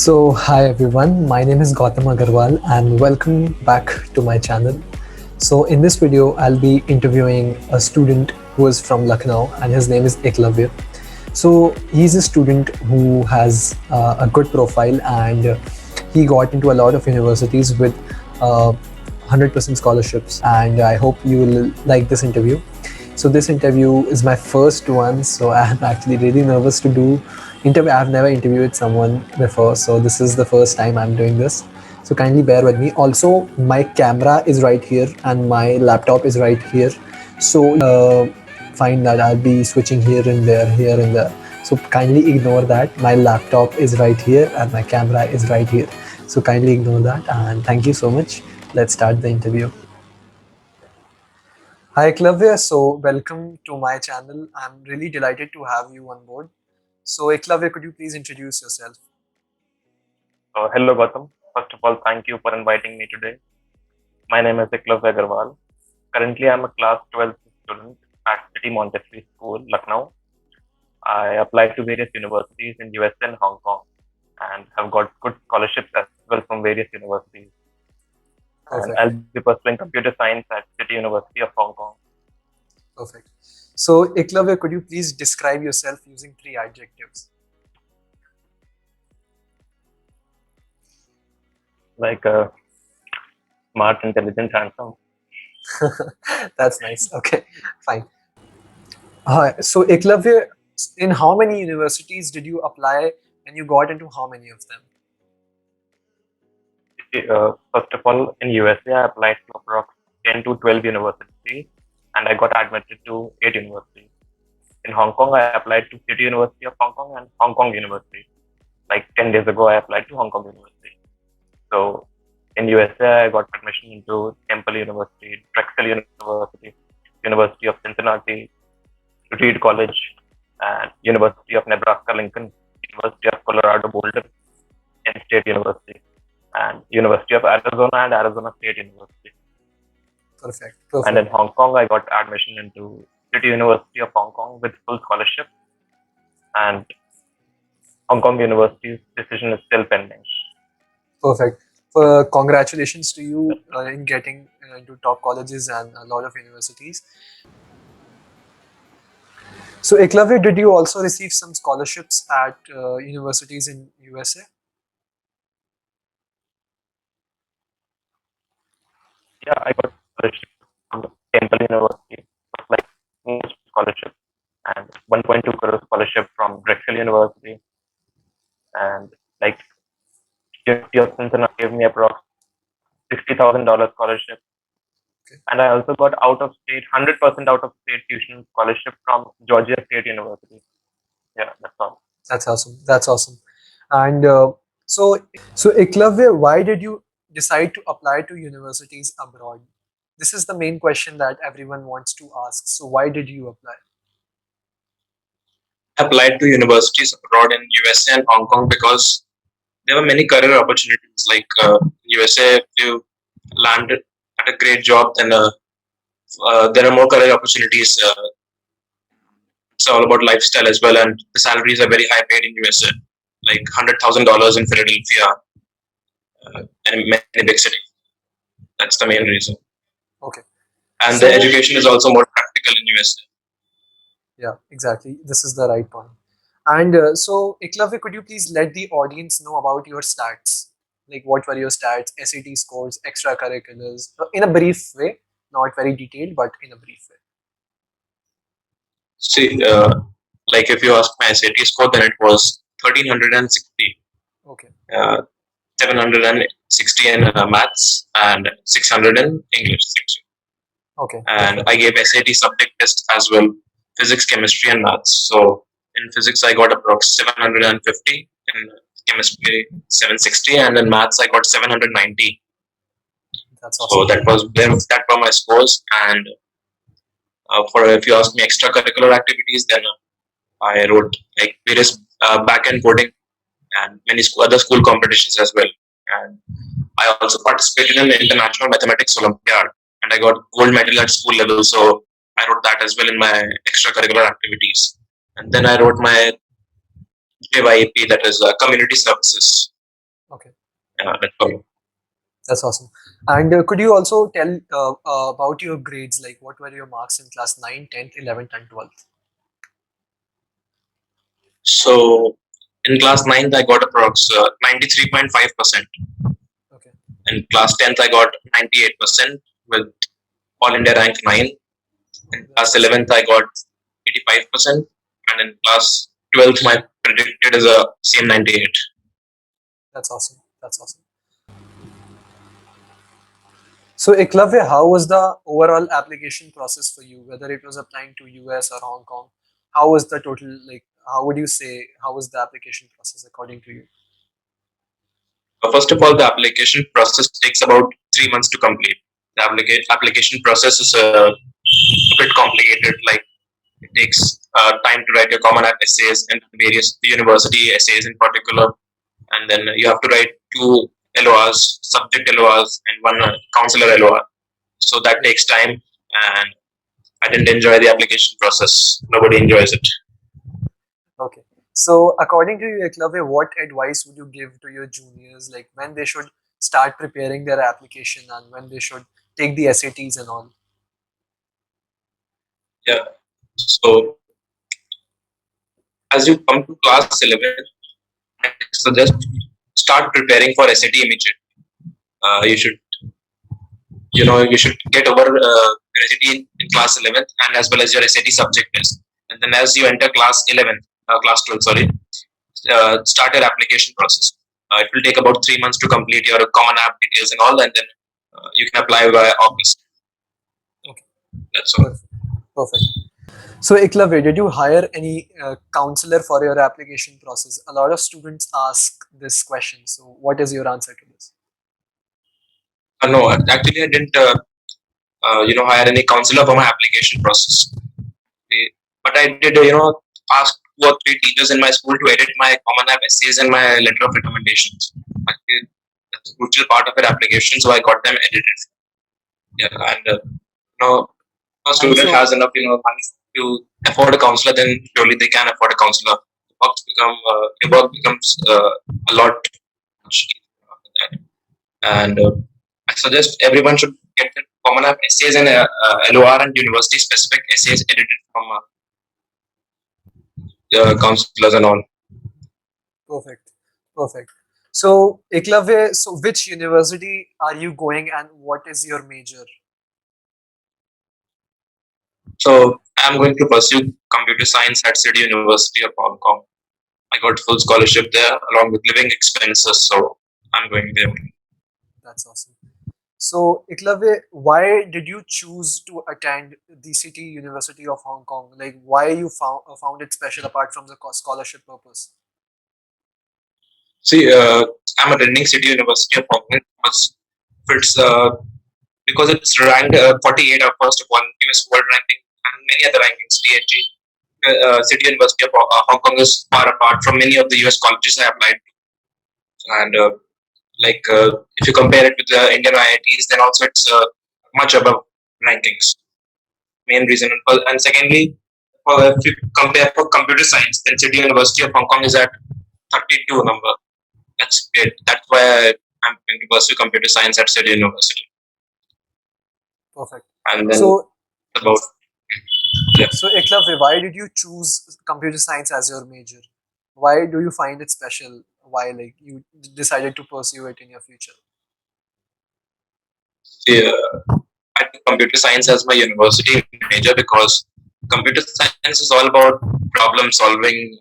So, hi everyone, my name is Gautam Agarwal and welcome back to my channel. So, in this video, I'll be interviewing a student who is from Lucknow and his name is Eklavya. So, he's a student who has a good profile and he got into a lot of universities with 100% scholarships, and I hope you will like this interview. So this interview is my first one, so I'm actually really nervous to do interview. I've never interviewed someone before, so this is the first time I'm doing this. So kindly bear with me. Also, my camera is right here and my laptop is right here. So find that I'll be switching here and there. So kindly ignore that. My laptop is right here and my camera is right here. So kindly ignore that, and thank you so much. Let's start the interview. Hi, Eklavya. So, welcome to my channel. I'm really delighted to have you on board. So, Eklavya, could you please introduce yourself? Hello, Gautam. First of all, thank you for inviting me today. My name is Eklavya Agarwal. Currently, I'm a class 12 student at City Montessori School, Lucknow. I applied to various universities in USA and Hong Kong and have got good scholarships as well from various universities. And Perfect. I'll be pursuing computer science at City University of Hong Kong. Perfect. So, Eklavya, could you please describe yourself using 3 adjectives? Like smart, intelligent, handsome. That's nice. Okay, fine. So, Eklavya, in how many universities did you apply and you got into how many of them? First of all, in USA, I applied to approx 10 to 12 universities and I got admitted to 8 universities. In Hong Kong, I applied to City University of Hong Kong and Hong Kong University. Like 10 days ago, I applied to Hong Kong University. So in USA, I got admission into Temple University, Drexel University, University of Cincinnati, Reed College, and University of Nebraska-Lincoln, University of Colorado Boulder, Penn State University, and University of Arizona and Arizona State University. Perfect. And in Hong Kong, I got admission into City University of Hong Kong with full scholarship, and Hong Kong University's decision is still pending. Perfect. Congratulations to you in getting into top colleges and a lot of universities. So, Eklavya, did you also receive some scholarships at universities in USA? Yeah, I got scholarship from Temple University, like most scholarship, and 1.2 crore scholarship from Drexel University, and like University of Cincinnati gave me approx $60,000 scholarship. Okay. And I also got out of state, 100% out of state tuition scholarship from Georgia State University. Yeah, that's all. That's awesome. That's awesome. And so Eklavya, why did you decide to apply to universities abroad? This is the main question that everyone wants to ask. So, why did you apply? Applied to universities abroad in USA and Hong Kong because there were many career opportunities. Like USA, if you land at a great job, then there are more career opportunities. It's all about lifestyle as well, and the salaries are very high paid in USA, like $100,000 in Philadelphia and in many big cities. That's the main reason. Okay. And the education is also more practical in USA. Yeah, exactly. This is the right point. And so, Eklavya, could you please let the audience know about your stats? Like, what were your stats, SAT scores, extracurriculars, in a brief way, not very detailed, but in a brief way. See, like if you ask my SAT score, then it was 1360. Okay. 760 in maths and 600 in English section. Okay. And I gave SAT subject test as well, physics, chemistry, and maths. So in physics, I got approx 750. In chemistry, 760, and in maths, I got 790. That's awesome. So that were my scores. And for if you ask me extracurricular activities, then I wrote like various back-end coding and many other school competitions as well. And I also participated in the International Mathematics Olympiad, and I got gold medal at school level. So I wrote that as well in my extracurricular activities. And then I wrote my JYAP, that is community services. Okay. That's all. That's awesome. And could you also tell about your grades? Like, what were your marks in class 9, 10th, 11th, and 12th? So in class 9th, I got approx 93.5%. Okay. In class 10th, I got 98% with All India rank 9. In That's class awesome. 11th, I got 85%. And in class 12th, my predicted is a same 98. That's awesome. That's awesome. So, Eklavya, how was the overall application process for you? Whether it was applying to US or Hong Kong, how was the total? Like, how would you say how was the application process according to you? First of all, the application process takes about 3 months to complete. The application process is a bit complicated. Like it takes time to write your common app essays and various university essays in particular, and then you have to write two LORs, subject LORs, and one counselor LOR. So that takes time, and I didn't enjoy the application process. Nobody enjoys it. Okay. So, according to you, Eklavya, what advice would you give to your juniors, like when they should start preparing their application and when they should take the SATs and all? Yeah. So as you come to class 11, I suggest start preparing for SAT immediately. You should you should get over your SAT in class 11th and as well as your SAT subject test. And then as you enter class 11th, class 12, sorry, start your application process. It will take about 3 months to complete your common app details and all, and then you can apply by August. Okay. That's all. Perfect. Perfect. So, Eklavya, did you hire any counselor for your application process? A lot of students ask this question. So, what is your answer to this? No, actually, I didn't. Hire any counselor for my application process. But I did, ask 2 or 3 teachers in my school to edit my common app essays and my letter of recommendations. Actually, that's a crucial part of your application, so I got them edited. Yeah, and a And student so, has enough, money to afford a counselor, then surely they can afford a counselor. Your work becomes a lot much easier after that. And I suggest everyone should get the common app essays and LOR and university specific essays edited from counselors and all. perfect. Perfect. So, Eklavya, so which university are you going and what is your major? So I'm going to pursue computer science at City University of Hong Kong. I got full scholarship there along with living expenses, so I'm going there. That's awesome. So, Eklavya, why did you choose to attend the City University of Hong Kong? Like, why you found it special apart from the scholarship purpose? See, I'm attending City University of Hong Kong it's, because it's ranked 48 or first of one US world ranking and many other rankings. THG, City University of Hong Kong is far apart from many of the US colleges I applied to. And if you compare it with the Indian IITs, then also it's much above rankings. Main reason, and secondly, if you compare for computer science, then City University of Hong Kong is at 32 number. That's great. That's why I'm going to pursue computer science at City University. Perfect. And then So, about yeah. so Eklavya, why did you choose computer science as your major? Why do you find it special? Why like you decided to pursue it in your future? Yeah, I took computer science as my university major because computer science is all about problem solving,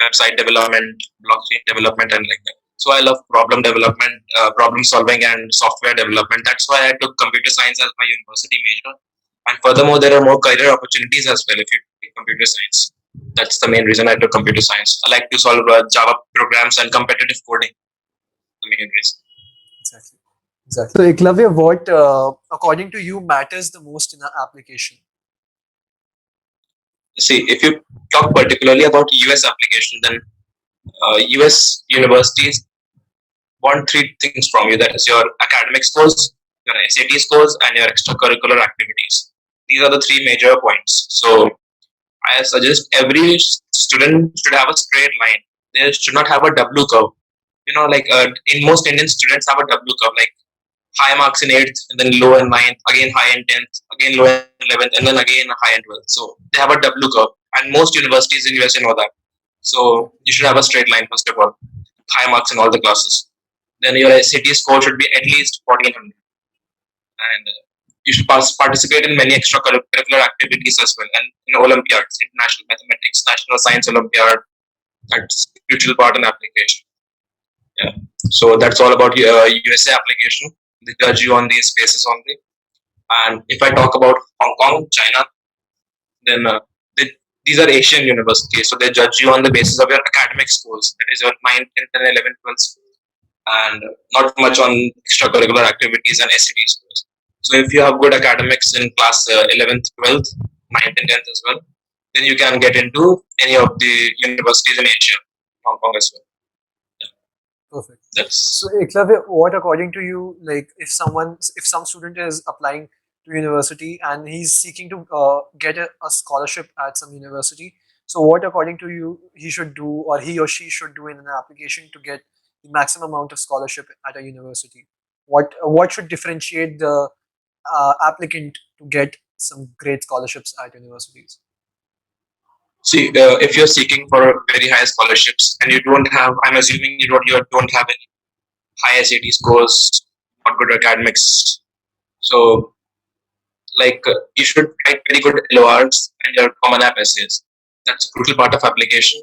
website development, blockchain development, and like that. So I love problem development, problem solving, and software development. That's why I took computer science as my university major. And furthermore, there are more career opportunities as well if you take computer science. That's the main reason I took computer science. I like to solve Java programs and competitive coding. The main reason. Exactly. Exactly. So Eklavya, what according to you matters the most in an application? See, if you talk particularly about US application, then US universities want three things from you. That is your academic scores, your SAT scores, and your extracurricular activities. These are the three major points. So I suggest every student should have a straight line. They should not have a W curve. like in most Indian students have a W curve, like high marks in 8th, and then low in 9th, again high in 10th, again low in 11th, and then again high in 12th. So they have a W curve, and most universities in USA know that. So Exactly. you should have a straight line first of all, high marks in all the classes. Then your SAT score should be at least 1400, and you should participate in many extracurricular activities as well, and in Olympiads, international mathematics, national science Olympiad. That's crucial part in application. Yeah. So that's all about USA application. They judge you on these bases only. And if I talk about Hong Kong, China, then they, these are Asian universities. So they judge you on the basis of your academic scores. That is your 9th, 10th, and 11th, 12th scores. And not much on extracurricular activities and SAT scores. So if you have good academics in class 11th, 12th, 9th, and 10th as well, then you can get into any of the universities in Asia, Hong Kong as well. Perfect. So, That's Eklavya, what according to you, like if some student is applying to university and he's seeking to get a scholarship at some university, so what according to you he should do, or he or she should do in an application to get the maximum amount of scholarship at a university? What should differentiate the applicant to get some great scholarships at universities? See, if you're seeking for very high scholarships and you don't have, I'm assuming you don't have any high SAT scores, not good academics. So, like, you should write very good LORs and your Common App essays. That's a crucial part of application.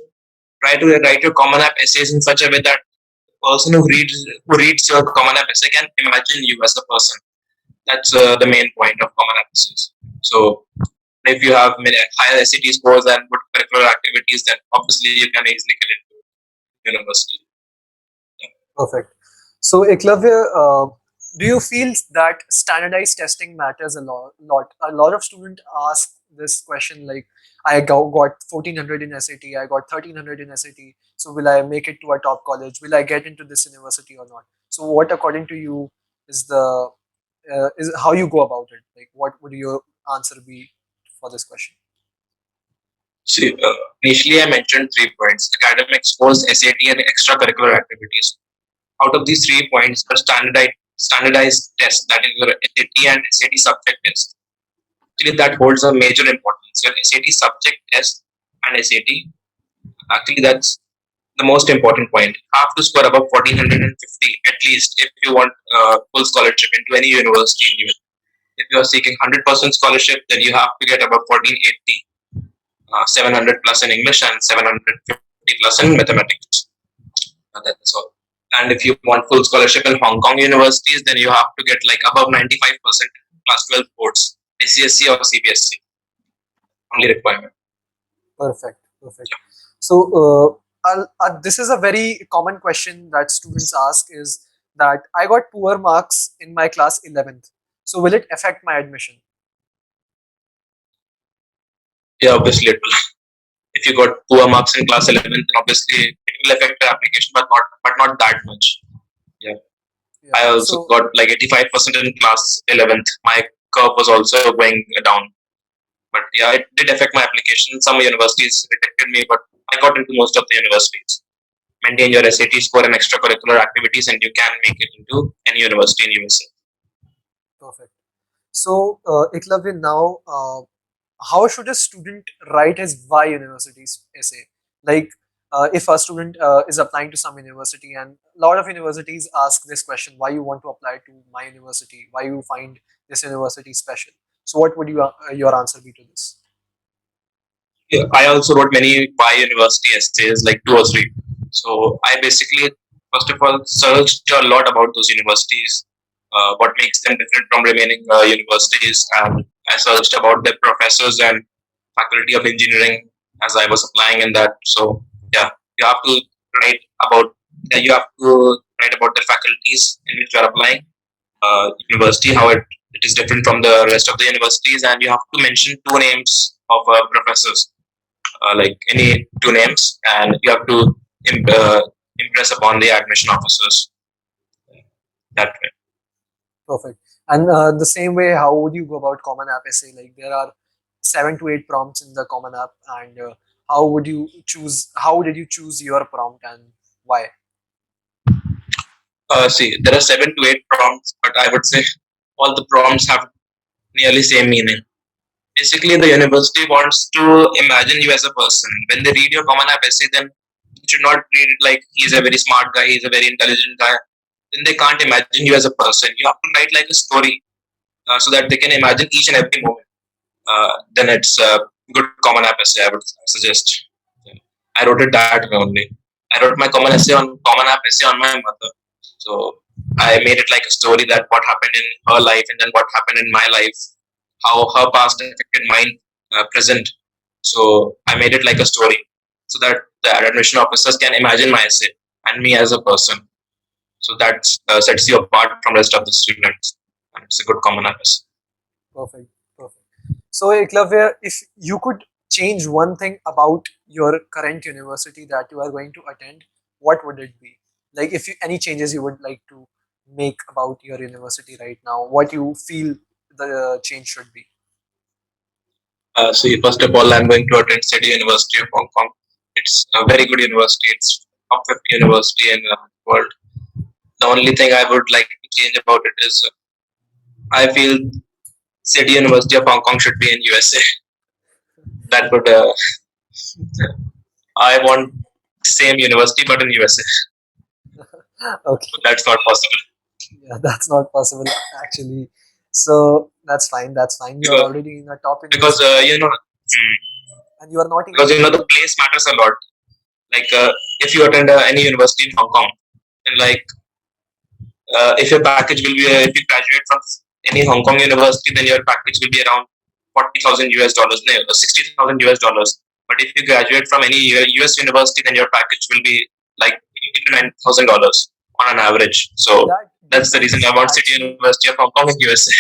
Try to write your Common App essays in such a way that the person who reads your Common App essay can imagine you as a person. That's the main point of Common App essays. So, if you have higher SAT scores and good curricular activities, then obviously you can easily get into university. Perfect. So, Eklavya, do you feel that standardized testing matters a lot? A lot of students ask this question like, got 1400 in SAT, I got 1300 in SAT. So, will I make it to a top college? Will I get into this university or not? So, what according to you is the is how you go about it? Like, what would your answer be for this question? See, initially I mentioned 3 points: academic scores, SAT, and extracurricular activities. Out of these 3 points, the standardized test, that is your SAT and SAT subject test. Actually, that holds a major importance. Your SAT subject test and SAT, actually, that's the most important point. You have to score above 1450 at least if you want full scholarship into any university in US. If you are seeking 100% scholarship, then you have to get above 1480, 700 plus in English and 750 plus in mathematics. That's all. And if you want full scholarship in Hong Kong universities, then you have to get like above 95% plus 12 boards, ICSC or CBSC, only requirement. Perfect. Perfect. So, this is a very common question that students ask is that I got poor marks in my class 11th. So, will it affect my admission? Yeah, obviously it will. If you got poor marks in class 11, then obviously it will affect the application, but not that much. Yeah. Yeah. I also So, got like 85% in class 11th. My curve was also going down. But yeah, it did affect my application. Some universities rejected me, but I got into most of the universities. Maintain your SAT score and extracurricular activities, and you can make it into any university in USA. perfect. So, Eklavya, now, how should a student write his why universities essay? Like, if a student is applying to some university, and a lot of universities ask this question: why you want to apply to my university? Why you find this university special? So, what would your answer be to this? Yeah, I also wrote many by university essays, like 2 or 3. So I basically, first of all, searched a lot about those universities, what makes them different from remaining universities, and I searched about their professors and faculty of engineering as I was applying in that. So yeah, you have to write about you have to write about the faculties in which you are applying, university, how it is different from the rest of the universities, and you have to mention 2 names of professors, like any 2 names, and you have to impress upon the admission officers that way. Perfect. And the same way, how would you go about Common App essay? Like there are 7 to 8 prompts in the Common App, and how would you choose? How did you choose your prompt and why? See, there are 7 to 8 prompts, but I would say all the prompts have nearly same meaning. Basically, the university wants to imagine you as a person. When they read your Common App essay, then you should not read it like he's a very smart guy, he's a very intelligent guy. Then they can't imagine you as a person. You have to write like a story so that they can imagine each and every moment. Then it's a good Common App essay, I would suggest. I wrote it that way only. I wrote my Common App essay on my mother. So I made it like a story that what happened in her life and then what happened in my life, how her past affected mine present. So I made it like a story so that the admission officers can imagine my essay and me as a person. So that sets you apart from rest of the students. And it's a good common essay. Perfect, perfect. So, Eklavya, if you could change one thing about your current university that you are going to attend, what would it be? Like, if you, any changes you would like to make about your university right now, what you feel the change should be? See, first of all, I'm going to attend City University of Hong Kong. It's a very good university. It's top 50 university in the world. The only thing I would like to change about it is I feel City University of Hong Kong should be in USA. That would I want same university but in USA. Okay, But that's not possible yeah, that's not possible actually. So that's fine. That's fine. You are because already in a top because university, and you are not because even the place matters a lot. Like if you attend any university in Hong Kong, and like if your package will be if you graduate from any Hong Kong university, then your package will be around 40,000 US dollars, no, 60,000 US dollars. But if you graduate from any US university, then your package will be like $89,000 on an average. So that that's the reason depends I want City actually. University of Hong Kong in USA.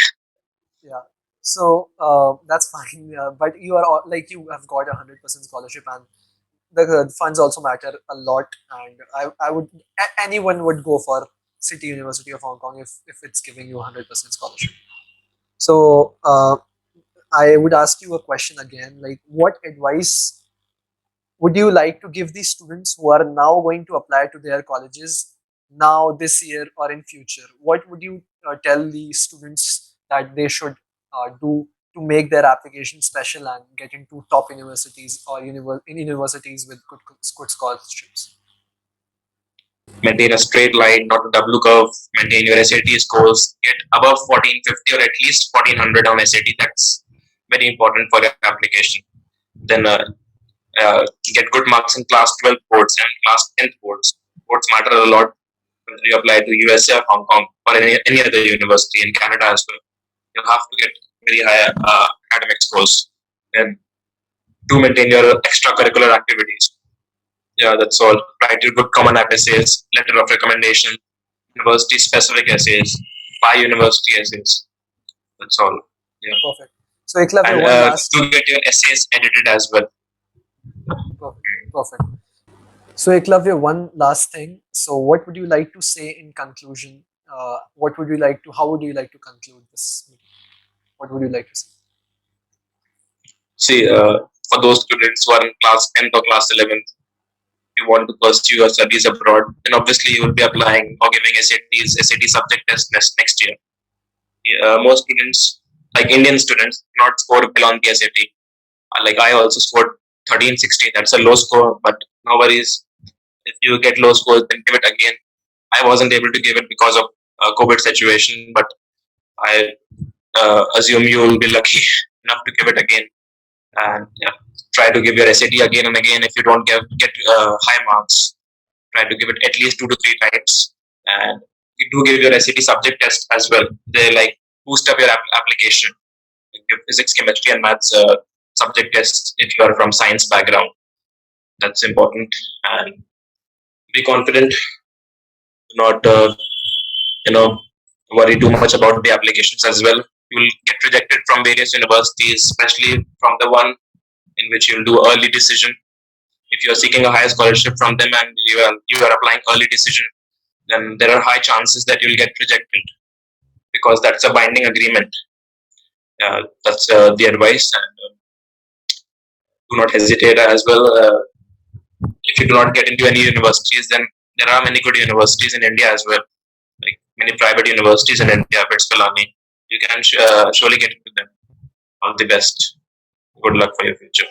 Yeah. So that's fine. But you are like you have got 100% scholarship, and the funds also matter a lot. And I would anyone would go for City University of Hong Kong if it's giving you 100% scholarship. So I would ask you a question again. Like, what advice would you like to give the students who are now going to apply to their colleges now this year or in future? What would you tell the students that they should do to make their application special and get into top universities or in universities with good scholarships? Maintain a straight line, not a double curve. Maintain your SAT scores. Get above 1450 or at least 1400 on SAT. That's very important for your application. Then get good marks in class 12 boards and class 10th boards. Boards matter a lot whether you apply to USA or Hong Kong or any other university in Canada as well. You have to get very high academic scores and to maintain your extracurricular activities. Yeah, that's all. Write your good common app essays, letter of recommendation, university specific essays, 5 university essays. That's all. Yeah. Perfect. So Eklavya, And one last. do get your essays edited as well. Perfect. Perfect. So Eklavya, one last thing. So what would you like to say in conclusion? What would you like to? How would you like to conclude this meeting? What would you like to say? See, for those students who are in class 10th or class 11th, you want to pursue your studies abroad, then obviously you will be applying or giving SAT subject test next year. Most students, like Indian students, do not score well on the SAT. Like I also scored 1360. That's a low score, but no worries. If you get low scores, then give it again. I wasn't able to give it because of COVID situation, but I assume you will be lucky enough to give it again. And yeah, try to give your SAT again and again. If you don't get high marks, try to give it at least 2 to 3 times. And you do give your SAT subject test as well. They like boost up your application. Like your physics, chemistry, and maths subject tests if you are from science background. That's important. And be confident. Do not worry too much about the applications as well. You will get rejected from various universities, especially from the one in which you'll do early decision. If you're seeking a higher scholarship from them and you are applying early decision, then there are high chances that you'll get rejected because that's a binding agreement. That's the advice, and do not hesitate as well. If you do not get into any universities, then there are many good universities in India as well. many private universities in India, BITS Pilani. You can surely get into them. All the best. Good luck for your future.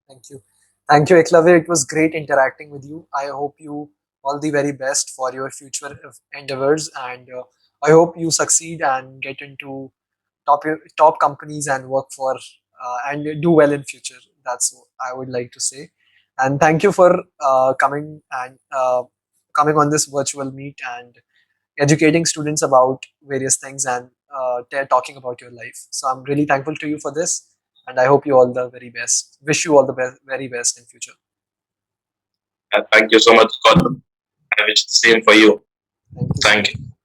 Thank you. Thank you, Eklavya. It was great interacting with you. I hope you all the very best for your future endeavors, and I hope you succeed and get into top companies and work for and do well in future. That's what I would like to say. And thank you for coming on this virtual meet and educating students about various things and talking about your life. So I'm really thankful to you for this, and I hope you all the very best. Wish you all the very best in future. Thank you so much, Gautam. I wish the same for you. Thank you. Thank you.